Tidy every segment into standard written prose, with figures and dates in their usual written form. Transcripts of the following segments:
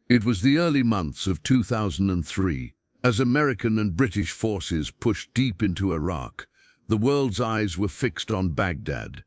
It was the early months of 2003. As American and British forces pushed deep into Iraq, the world's eyes were fixed on Baghdad.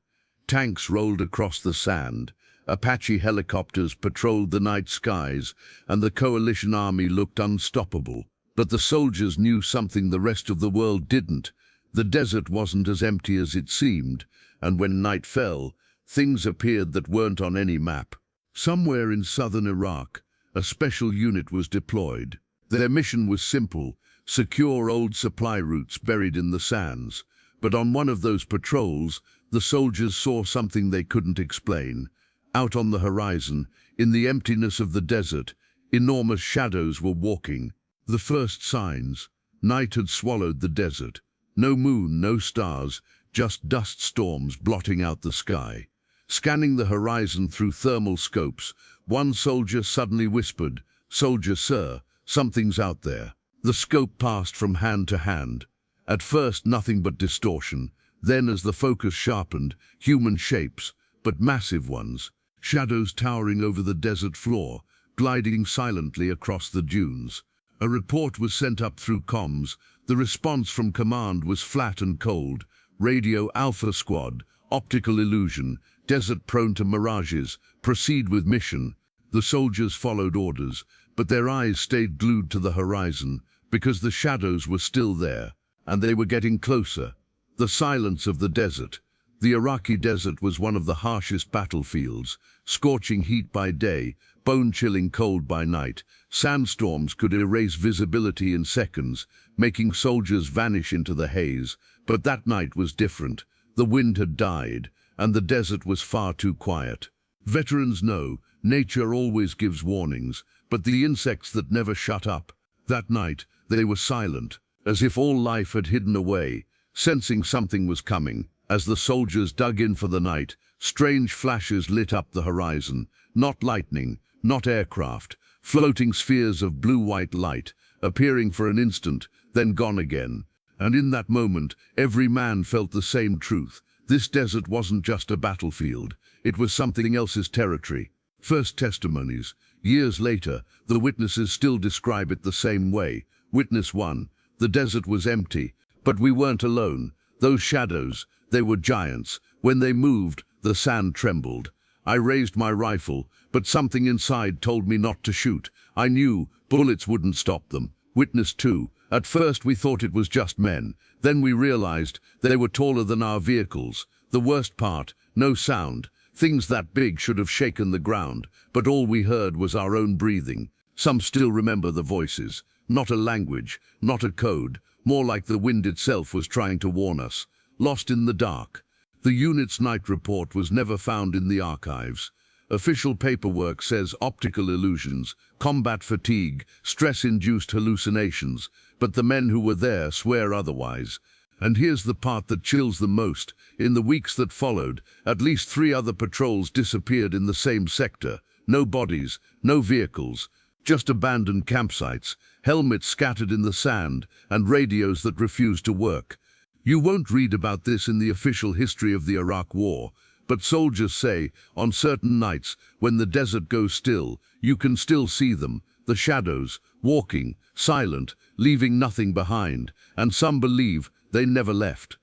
Tanks rolled across the sand, Apache helicopters patrolled the night skies, and the coalition army looked unstoppable. But the soldiers knew something the rest of the world didn't. The desert wasn't as empty as it seemed, and when night fell, things appeared that weren't on any map. Somewhere in southern Iraq, a special unit was deployed. Their mission was simple: secure old supply routes buried in the sands. But on one of those patrols, the soldiers saw something they couldn't explain. Out on the horizon, in the emptiness of the desert, enormous shadows were walking. The first signs. Night had swallowed the desert. No moon, no stars, just dust storms blotting out the sky. Scanning the horizon through thermal scopes, one soldier suddenly whispered, "Soldier, sir, something's out there." The scope passed from hand to hand. At first nothing but distortion. Then, as the focus sharpened, human shapes, but massive ones. Shadows towering over the desert floor, gliding silently across the dunes. A report was sent up through comms. The response from command was flat and cold. Radio: Alpha Squad, optical illusion, desert prone to mirages, proceed with mission. The soldiers followed orders, but their eyes stayed glued to the horizon, because the shadows were still there, and they were getting closer. The silence of the desert. The Iraqi desert was one of the harshest battlefields. Scorching heat by day, bone-chilling cold by night. Sandstorms could erase visibility in seconds, making soldiers vanish into the haze. But that night was different. The wind had died, and the desert was far too quiet. Veterans know, nature always gives warnings, but the insects that never shut up. That night, they were silent, as if all life had hidden away, sensing something was coming. As the soldiers dug in for the night, strange flashes lit up the horizon. Not lightning, not aircraft, floating spheres of blue-white light, appearing for an instant, then gone again. And in that moment, every man felt the same truth. This desert wasn't just a battlefield. It was something else's territory. First testimonies. Years later, the witnesses still describe it the same way. Witness 1. The desert was empty, but we weren't alone. Those shadows, they were giants. When they moved, the sand trembled. I raised my rifle, but something inside told me not to shoot. I knew bullets wouldn't stop them. Witness 2. At first we thought it was just men. Then we realized they were taller than our vehicles. The worst part, no sound. Things that big should have shaken the ground, but all we heard was our own breathing. Some still remember the voices. Not a language, not a code, more like the wind itself was trying to warn us. Lost in the dark. The unit's night report was never found in the archives. Official paperwork says optical illusions, combat fatigue, stress-induced hallucinations, but the men who were there swear otherwise. And here's the part that chills the most. In the weeks that followed, at least 3 other patrols disappeared in the same sector. No bodies, no vehicles, just abandoned campsites, helmets scattered in the sand, and radios that refused to work. You won't read about this in the official history of the Iraq War, but soldiers say, on certain nights, when the desert goes still, you can still see them, the shadows, walking, silent, leaving nothing behind, and some believe they never left.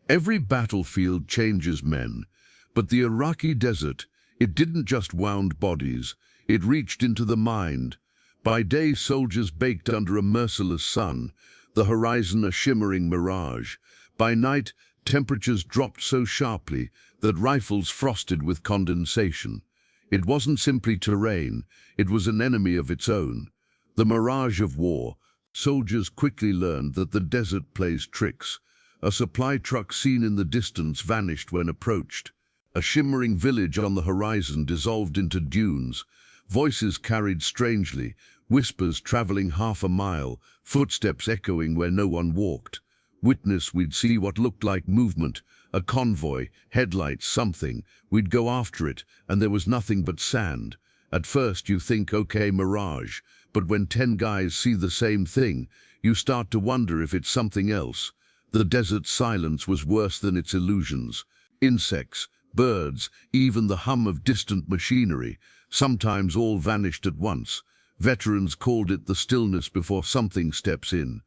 Every battlefield changes men, but the Iraqi desert, it didn't just wound bodies, it reached into the mind. By day, soldiers baked under a merciless sun, the horizon a shimmering mirage. By night, temperatures dropped so sharply that rifles frosted with condensation. It wasn't simply terrain, it was an enemy of its own. The mirage of war. Soldiers quickly learned that the desert plays tricks. A supply truck seen in the distance vanished when approached. A shimmering village on the horizon dissolved into dunes. Voices carried strangely, whispers traveling half a mile, footsteps echoing where no one walked. Witness: we'd see what looked like movement, a convoy, headlights, something. We'd go after it, and there was nothing but sand. At first you think, okay, mirage, but when 10 guys see the same thing, you start to wonder if it's something else. The desert's silence was worse than its illusions. Insects, birds, even the hum of distant machinery. Sometimes all vanished at once. Veterans called it the stillness before something steps in.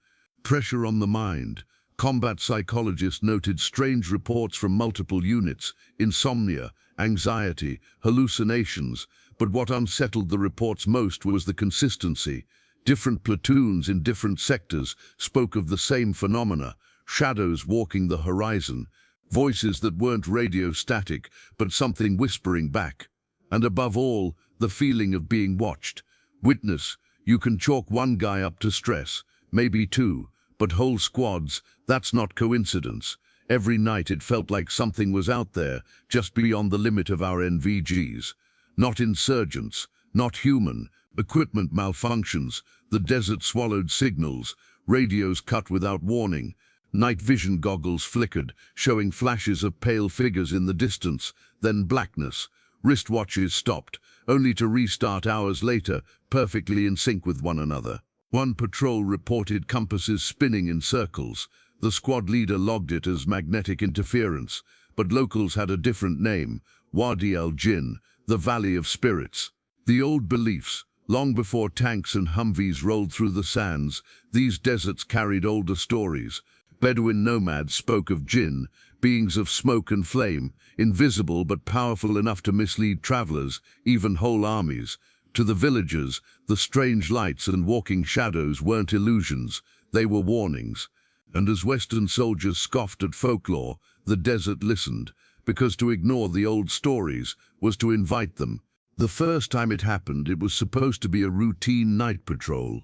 Pressure on the mind. Combat psychologists noted strange reports from multiple units, insomnia, anxiety, hallucinations, but what unsettled the reports most was the consistency. Different platoons in different sectors spoke of the same phenomena, shadows walking the horizon, voices that weren't radio static, but something whispering back. And above all, the feeling of being watched. Witness, you can chalk one guy up to stress, maybe two, but whole squads, that's not coincidence. Every night it felt like something was out there, just beyond the limit of our NVGs. Not insurgents, not human, equipment malfunctions, the desert swallowed signals, radios cut without warning. Night vision goggles flickered, showing flashes of pale figures in the distance, then blackness. Wristwatches stopped, only to restart hours later, perfectly in sync with one another. One patrol reported compasses spinning in circles. The squad leader logged it as magnetic interference, but locals had a different name, Wadi al-Jinn, the Valley of Spirits. The old beliefs, long before tanks and Humvees rolled through the sands, these deserts carried older stories. Bedouin nomads spoke of jinn, beings of smoke and flame, invisible but powerful enough to mislead travelers, even whole armies. To the villagers, the strange lights and walking shadows weren't illusions, they were warnings. And as Western soldiers scoffed at folklore, the desert listened, because to ignore the old stories was to invite them. The first time it happened, it was supposed to be a routine night patrol.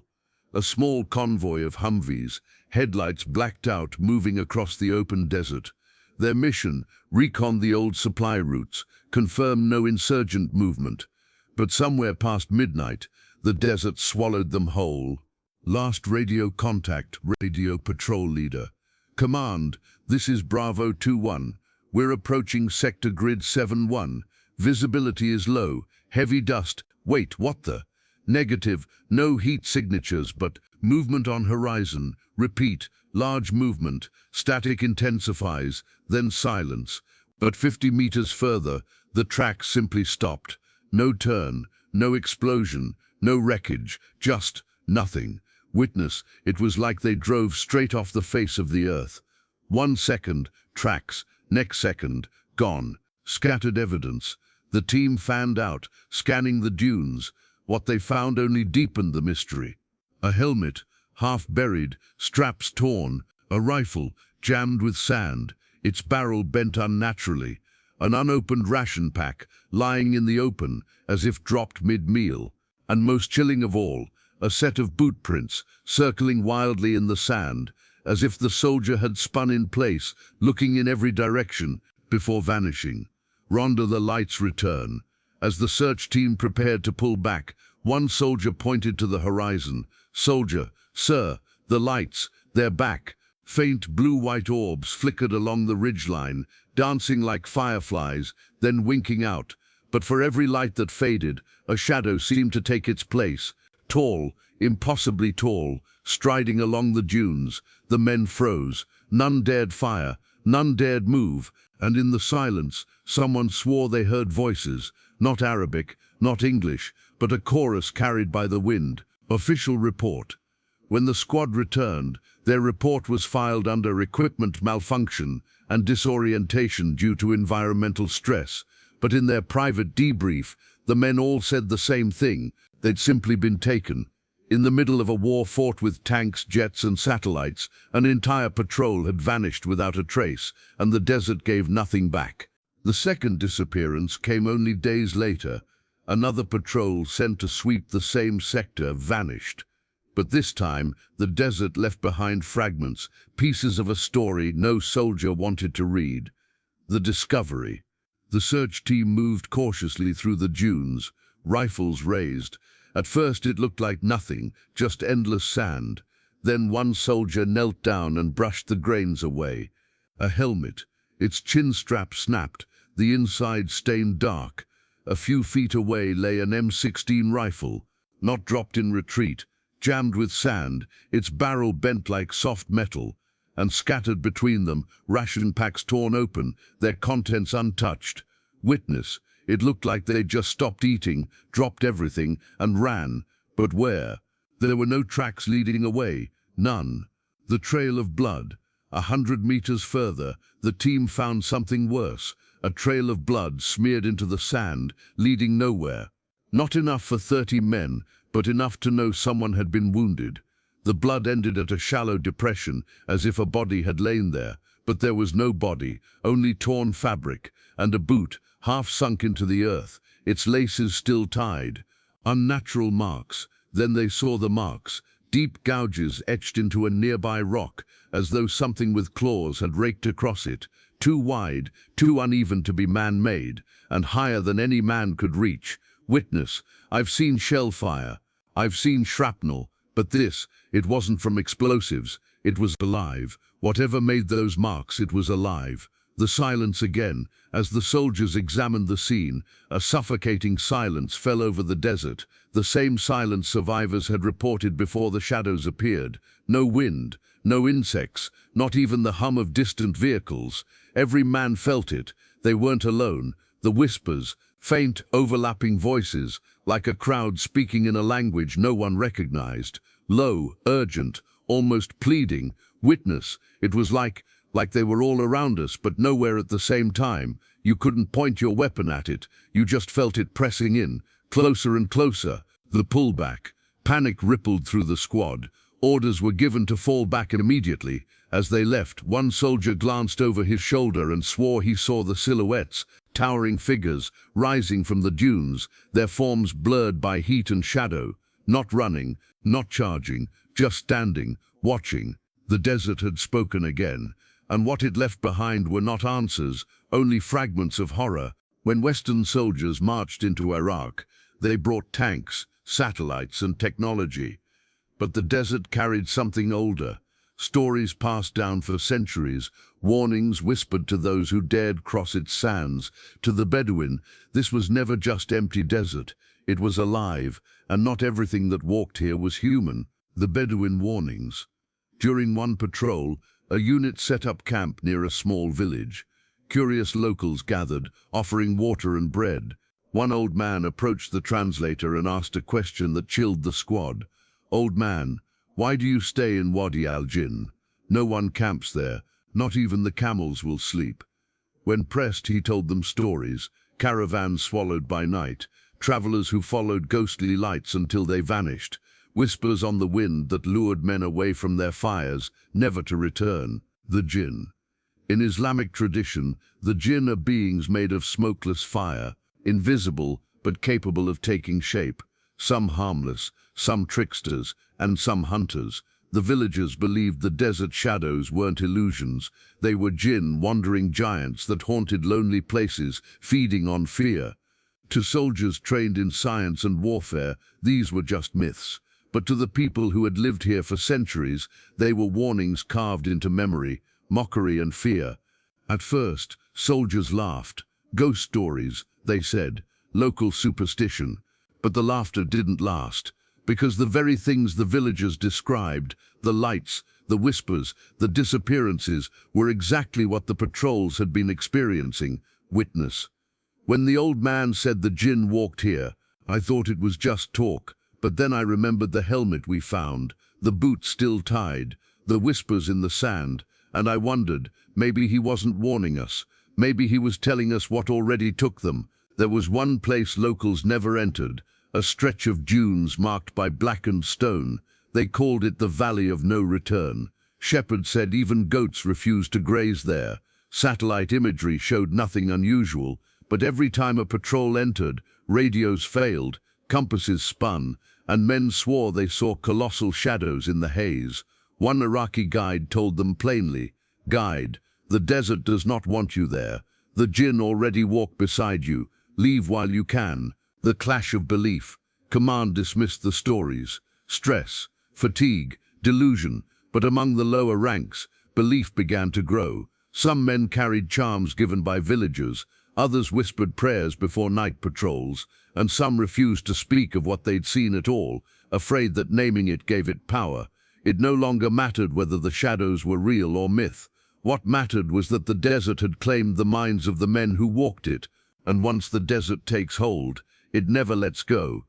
A small convoy of Humvees, headlights blacked out, moving across the open desert. Their mission, recon the old supply routes, confirm no insurgent movement. But somewhere past midnight, the desert swallowed them whole. Last radio contact, radio patrol leader. Command, this is Bravo 2-1. We're approaching sector grid 7-1. Visibility is low, heavy dust. Wait, what the? Negative, no heat signatures, but movement on horizon. Repeat, large movement. Static intensifies, then silence. But 50 meters further, the track simply stopped. No turn, no explosion, no wreckage, just nothing. Witness, it was like they drove straight off the face of the earth. 1 second, tracks, next second, gone. Scattered evidence. The team fanned out, scanning the dunes. What they found only deepened the mystery. A helmet, half buried, straps torn, a rifle, jammed with sand, its barrel bent unnaturally. An unopened ration pack, lying in the open, as if dropped mid-meal. And most chilling of all, a set of boot prints, circling wildly in the sand, as if the soldier had spun in place, looking in every direction, before vanishing. Rhonda, the lights return. As the search team prepared to pull back, one soldier pointed to the horizon. Soldier, sir, the lights, they're back. Faint blue-white orbs flickered along the ridgeline, dancing like fireflies, then winking out. But for every light that faded, a shadow seemed to take its place. Tall, impossibly tall, striding along the dunes. The men froze. None dared fire, none dared move, and in the silence, someone swore they heard voices, not Arabic, not English, but a chorus carried by the wind. Official report. When the squad returned, their report was filed under equipment malfunction and disorientation due to environmental stress. But in their private debrief, the men all said the same thing: they'd simply been taken. In the middle of a war fought with tanks, jets, and satellites, an entire patrol had vanished without a trace, and the desert gave nothing back. The second disappearance came only days later. Another patrol sent to sweep the same sector vanished. But this time, the desert left behind fragments, pieces of a story no soldier wanted to read. The discovery. The search team moved cautiously through the dunes, rifles raised. At first it looked like nothing, just endless sand. Then one soldier knelt down and brushed the grains away. A helmet. Its chin strap snapped, the inside stained dark. A few feet away lay an M16 rifle, not dropped in retreat, jammed with sand, its barrel bent like soft metal, and scattered between them, ration packs torn open, their contents untouched. Witness, it looked like they'd just stopped eating, dropped everything, and ran. But where? There were no tracks leading away, none. The trail of blood. 100 meters further, the team found something worse, a trail of blood smeared into the sand, leading nowhere. Not enough for 30 men, but enough to know someone had been wounded. The blood ended at a shallow depression, as if a body had lain there, but there was no body, only torn fabric, and a boot, half sunk into the earth, its laces still tied. Unnatural marks. Then they saw the marks, deep gouges etched into a nearby rock, as though something with claws had raked across it, too wide, too uneven to be man-made, and higher than any man could reach. Witness, I've seen shell fire, I've seen shrapnel, but this, it wasn't from explosives, it was alive. Whatever made those marks, it was alive. The silence again, as the soldiers examined the scene, a suffocating silence fell over the desert, the same silence survivors had reported before the shadows appeared. No wind, no insects, not even the hum of distant vehicles. Every man felt it. They weren't alone. The whispers, faint, overlapping voices, like a crowd speaking in a language no one recognized. Low, urgent, almost pleading. Witness, it was like they were all around us, but nowhere at the same time. You couldn't point your weapon at it. You just felt it pressing in, closer and closer. The pullback. Panic rippled through the squad. Orders were given to fall back immediately. As they left, one soldier glanced over his shoulder and swore he saw the silhouettes, towering figures, rising from the dunes, their forms blurred by heat and shadow. Not running, not charging, just standing, watching. The desert had spoken again, and what it left behind were not answers, only fragments of horror. When Western soldiers marched into Iraq, they brought tanks, satellites, and technology. But the desert carried something older. Stories passed down for centuries, warnings whispered to those who dared cross its sands. To the Bedouin, this was never just empty desert. It was alive, and not everything that walked here was human. The Bedouin warnings. During one patrol, a unit set up camp near a small village. Curious locals gathered, offering water and bread. One old man approached the translator and asked a question that chilled the squad. "Old man, why do you stay in Wadi al-Jinn? No one camps there, not even the camels will sleep." When pressed, he told them stories, caravans swallowed by night, travelers who followed ghostly lights until they vanished, whispers on the wind that lured men away from their fires, never to return. The jinn. In Islamic tradition, the jinn are beings made of smokeless fire, invisible but capable of taking shape, some harmless, some tricksters, and some hunters. The villagers believed the desert shadows weren't illusions. They were jinn, wandering giants that haunted lonely places, feeding on fear. To soldiers trained in science and warfare, these were just myths. But to the people who had lived here for centuries, they were warnings carved into memory, mockery and fear. At first, soldiers laughed. Ghost stories, they said, local superstition. But the laughter didn't last, because the very things the villagers described, the lights, the whispers, the disappearances, were exactly what the patrols had been experiencing. Witness. When the old man said the jinn walked here, I thought it was just talk. But then I remembered the helmet we found, the boot still tied, the whispers in the sand, and I wondered, maybe he wasn't warning us. Maybe he was telling us what already took them. There was one place locals never entered, a stretch of dunes marked by blackened stone. They called it the Valley of No Return. Shepard said even goats refused to graze there. Satellite imagery showed nothing unusual, but every time a patrol entered, radios failed, compasses spun, and men swore they saw colossal shadows in the haze. One Iraqi guide told them plainly, "Guide, the desert does not want you there. The jinn already walk beside you. Leave while you can." The clash of belief. Command dismissed the stories. Stress, fatigue, delusion. But among the lower ranks, belief began to grow. Some men carried charms given by villagers, others whispered prayers before night patrols, and some refused to speak of what they'd seen at all, afraid that naming it gave it power. It no longer mattered whether the shadows were real or myth. What mattered was that the desert had claimed the minds of the men who walked it. And once the desert takes hold, it never lets go.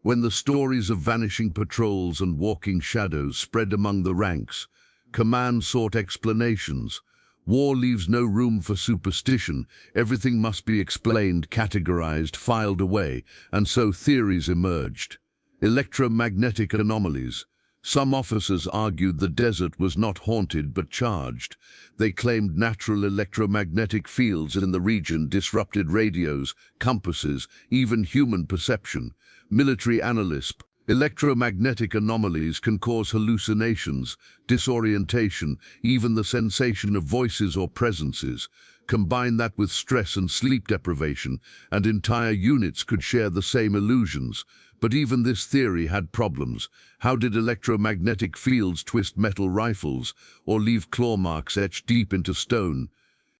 When the stories of vanishing patrols and walking shadows spread among the ranks, command sought explanations. War leaves no room for superstition. Everything must be explained, categorized, filed away, and so theories emerged. Electromagnetic anomalies. Some officers argued the desert was not haunted but charged. They claimed natural electromagnetic fields in the region disrupted radios, compasses, even human perception. Military analysts. Electromagnetic anomalies can cause hallucinations, disorientation, even the sensation of voices or presences. Combine that with stress and sleep deprivation, and entire units could share the same illusions. But even this theory had problems. How did electromagnetic fields twist metal rifles or leave claw marks etched deep into stone?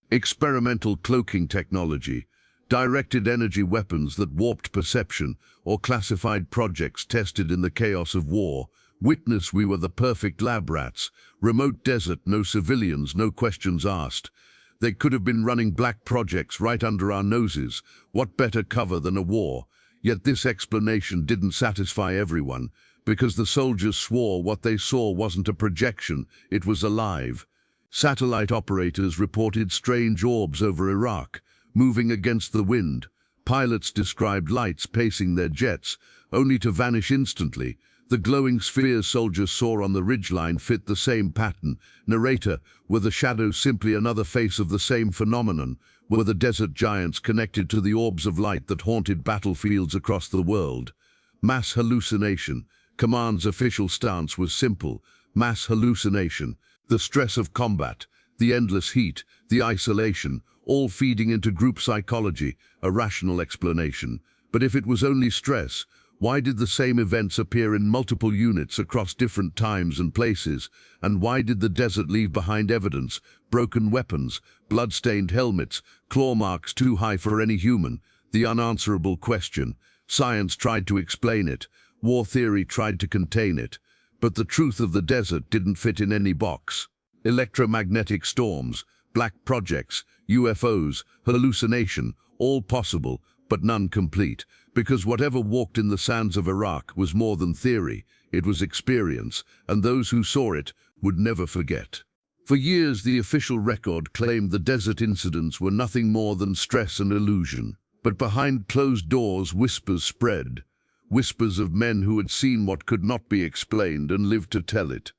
Experimental cloaking technology. Directed energy weapons that warped perception, or classified projects tested in the chaos of war. Witness, we were the perfect lab rats. Remote desert, no civilians, no questions asked. They could have been running black projects right under our noses. What better cover than a war? Yet this explanation didn't satisfy everyone, because the soldiers swore what they saw wasn't a projection, it was alive. Satellite operators reported strange orbs over Iraq, moving against the wind. Pilots described lights pacing their jets, only to vanish instantly. The glowing spheres soldiers saw on the ridgeline fit the same pattern. Narrator, were the shadows simply another face of the same phenomenon? Were the desert giants connected to the orbs of light that haunted battlefields across the world? Mass hallucination. Command's official stance was simple. Mass hallucination. The stress of combat, the endless heat, the isolation, all feeding into group psychology, a rational explanation. But if it was only stress, why did the same events appear in multiple units across different times and places? And why did the desert leave behind evidence, broken weapons, blood-stained helmets, claw marks too high for any human? The unanswerable question. Science tried to explain it. War theory tried to contain it. But the truth of the desert didn't fit in any box. Electromagnetic storms, black projects, UFOs, hallucination, all possible, but none complete, because whatever walked in the sands of Iraq was more than theory, it was experience, and those who saw it would never forget. For years, the official record claimed the desert incidents were nothing more than stress and illusion. But behind closed doors, whispers spread. Whispers of men who had seen what could not be explained and lived to tell it.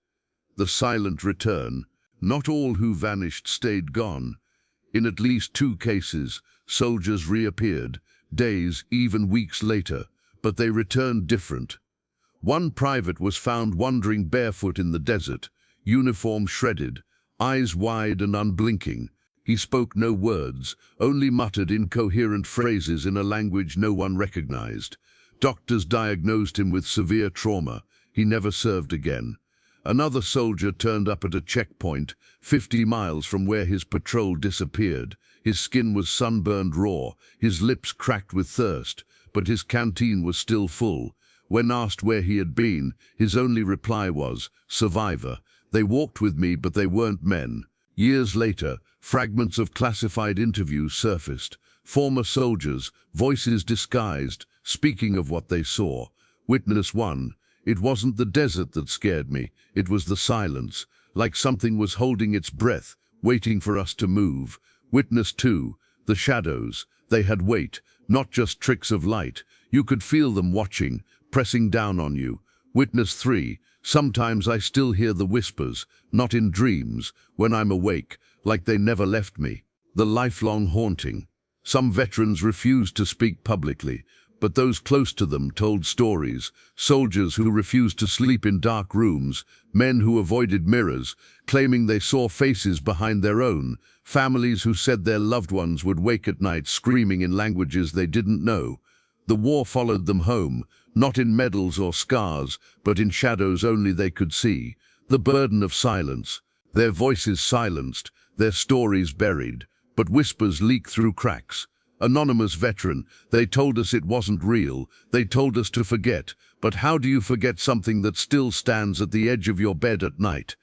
The silent return. Not all who vanished stayed gone. In at least 2 cases, soldiers reappeared, days, even weeks later, but they returned different. One private was found wandering barefoot in the desert, uniform shredded, eyes wide and unblinking. He spoke no words, only muttered incoherent phrases in a language no one recognized. Doctors diagnosed him with severe trauma. He never served again. Another soldier turned up at a checkpoint, 50 miles from where his patrol disappeared. His skin was sunburned raw, his lips cracked with thirst, but his canteen was still full. When asked where he had been, his only reply was, "Survivor. They walked with me, but they weren't men." Years later, fragments of classified interviews surfaced. Former soldiers, voices disguised, speaking of what they saw. Witness 1. It wasn't the desert that scared me, it was the silence, like something was holding its breath, waiting for us to move. Witness 2. The shadows. They had weight, not just tricks of light. You could feel them watching, pressing down on you. Witness 3. Sometimes I still hear the whispers, not in dreams, when I'm awake, like they never left me. The lifelong haunting. Some veterans refused to speak publicly, but those close to them told stories. Soldiers who refused to sleep in dark rooms, men who avoided mirrors, claiming they saw faces behind their own, families who said their loved ones would wake at night screaming in languages they didn't know. The war followed them home, not in medals or scars, but in shadows only they could see. The burden of silence. Their voices silenced, their stories buried, but whispers leak through cracks. Anonymous veteran, they told us it wasn't real, they told us to forget, but how do you forget something that still stands at the edge of your bed at night?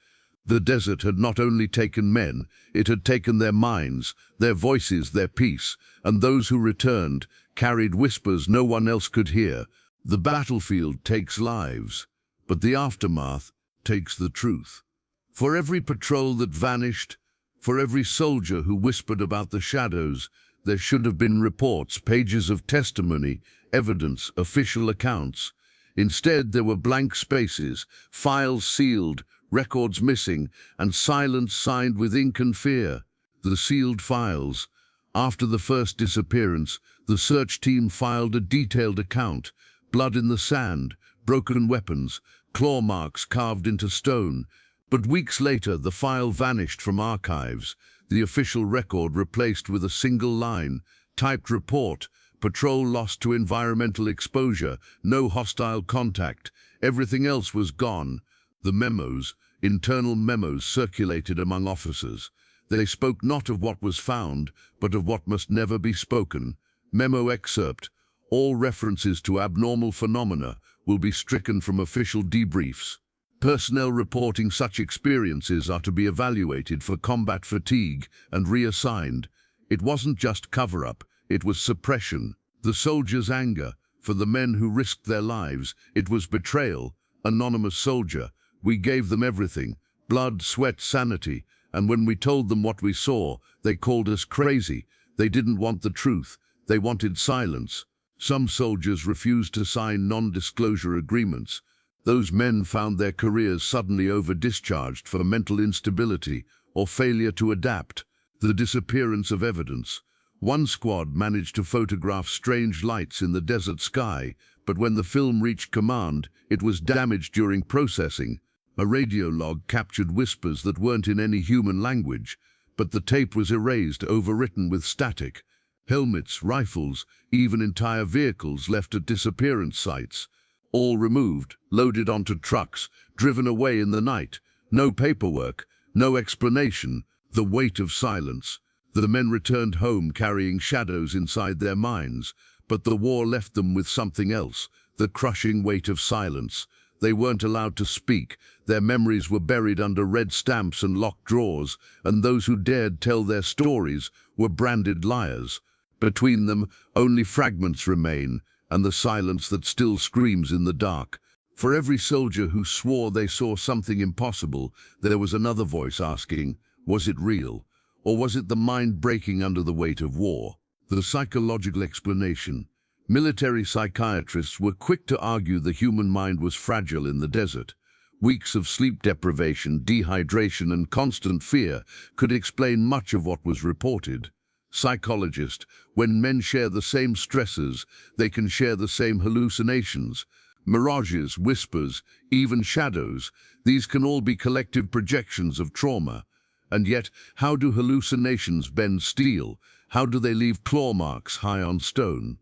The desert had not only taken men, it had taken their minds, their voices, their peace, and those who returned carried whispers no one else could hear. The battlefield takes lives, but the aftermath takes the truth. For every patrol that vanished, for every soldier who whispered about the shadows, there should have been reports, pages of testimony, evidence, official accounts. Instead, there were blank spaces, files sealed, records missing, and silence signed with ink and fear. The sealed files. After the first disappearance, the search team filed a detailed account. Blood in the sand, broken weapons, claw marks carved into stone. But weeks later, the file vanished from archives, the official record replaced with a single line, typed report, patrol lost to environmental exposure, no hostile contact. Everything else was gone. The memos, internal memos, circulated among officers. They spoke not of what was found, but of what must never be spoken. Memo excerpt: all references to abnormal phenomena will be stricken from official debriefs. Personnel reporting such experiences are to be evaluated for combat fatigue and reassigned. It wasn't just cover-up, it was suppression. The soldiers' anger, for the men who risked their lives, it was betrayal. Anonymous soldier: we gave them everything, blood, sweat, sanity, and when we told them what we saw, they called us crazy. They didn't want the truth, they wanted silence. Some soldiers refused to sign non-disclosure agreements. Those men found their careers suddenly over-discharged for mental instability or failure to adapt. The disappearance of evidence. One squad managed to photograph strange lights in the desert sky, but when the film reached command, it was damaged during processing. A radio log captured whispers that weren't in any human language, but the tape was erased, overwritten with static. Helmets, rifles, even entire vehicles left at disappearance sites. All removed, loaded onto trucks, driven away in the night. No paperwork, no explanation, the weight of silence. The men returned home carrying shadows inside their minds, but the war left them with something else, the crushing weight of silence. They weren't allowed to speak. Their memories were buried under red stamps and locked drawers, and those who dared tell their stories were branded liars. Between them, only fragments remain, and the silence that still screams in the dark. For every soldier who swore they saw something impossible, there was another voice asking, was it real? Or was it the mind breaking under the weight of war? The psychological explanation. Military psychiatrists were quick to argue the human mind was fragile in the desert. Weeks of sleep deprivation, dehydration, and constant fear could explain much of what was reported. Psychologist: when men share the same stresses, they can share the same hallucinations. Mirages, whispers, even shadows, these can all be collective projections of trauma. And yet, how do hallucinations bend steel? How do they leave claw marks high on stone?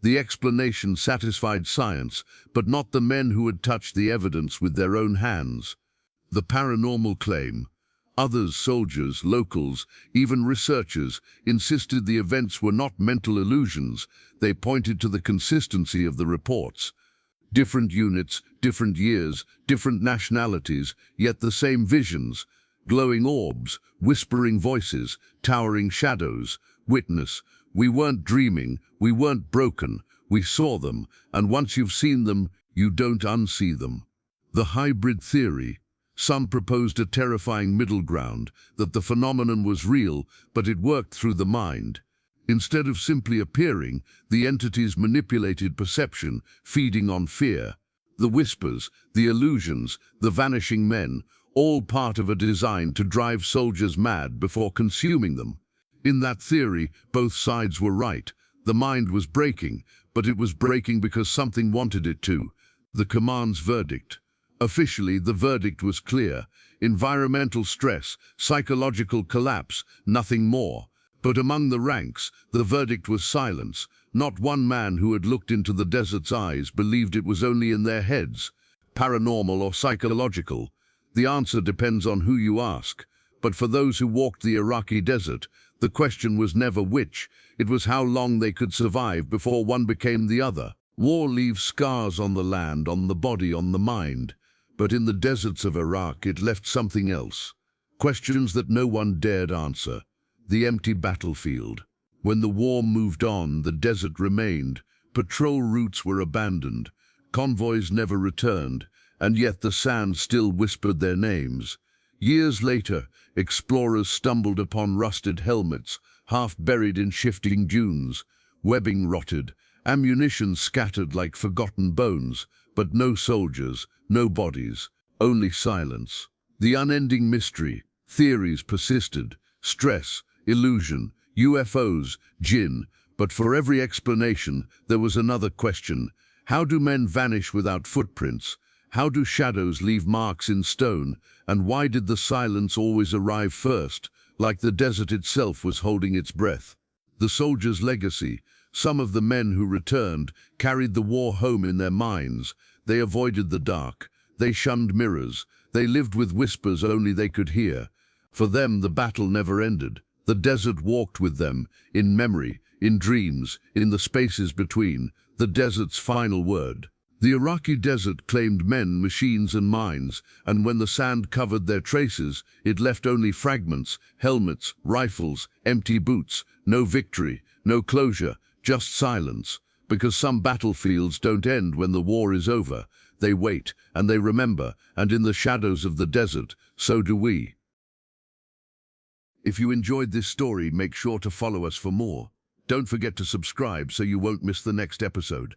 The explanation satisfied science, but not the men who had touched the evidence with their own hands. The paranormal claim. Others, soldiers, locals, even researchers, insisted the events were not mental illusions. They pointed to the consistency of the reports. Different units, different years, different nationalities, yet the same visions. Glowing orbs, whispering voices, towering shadows. Witness: we weren't dreaming, we weren't broken, we saw them, and once you've seen them, you don't unsee them. The hybrid theory. Some proposed a terrifying middle ground, that the phenomenon was real, but it worked through the mind. Instead of simply appearing, the entities manipulated perception, feeding on fear. The whispers, the illusions, the vanishing men, all part of a design to drive soldiers mad before consuming them. In that theory, both sides were right. The mind was breaking, but it was breaking because something wanted it to. The command's verdict. Officially, the verdict was clear. Environmental stress, psychological collapse, nothing more. But among the ranks, the verdict was silence. Not one man who had looked into the desert's eyes believed it was only in their heads. Paranormal or psychological? The answer depends on who you ask. But for those who walked the Iraqi desert, the question was never which. It was how long they could survive before one became the other. War leaves scars on the land, on the body, on the mind. But in the deserts of Iraq, it left something else. Questions that no one dared answer. The empty battlefield. When the war moved on, the desert remained. Patrol routes were abandoned. Convoys never returned, and yet the sand still whispered their names. Years later, explorers stumbled upon rusted helmets, half buried in shifting dunes. Webbing rotted, ammunition scattered like forgotten bones, but no soldiers, no bodies, only silence. The unending mystery. Theories persisted. Stress, illusion, UFOs, jinn. But for every explanation, there was another question. How do men vanish without footprints? How do shadows leave marks in stone? And why did the silence always arrive first, like the desert itself was holding its breath? The soldier's legacy. Some of the men who returned carried the war home in their minds. They avoided the dark. They shunned mirrors. They lived with whispers only they could hear. For them, the battle never ended. The desert walked with them, in memory, in dreams, in the spaces between, the desert's final word. The Iraqi desert claimed men, machines and minds, and when the sand covered their traces, it left only fragments, helmets, rifles, empty boots, no victory, no closure, just silence. Because some battlefields don't end when the war is over. They wait, and they remember, and in the shadows of the desert, so do we. If you enjoyed this story, make sure to follow us for more. Don't forget to subscribe so you won't miss the next episode.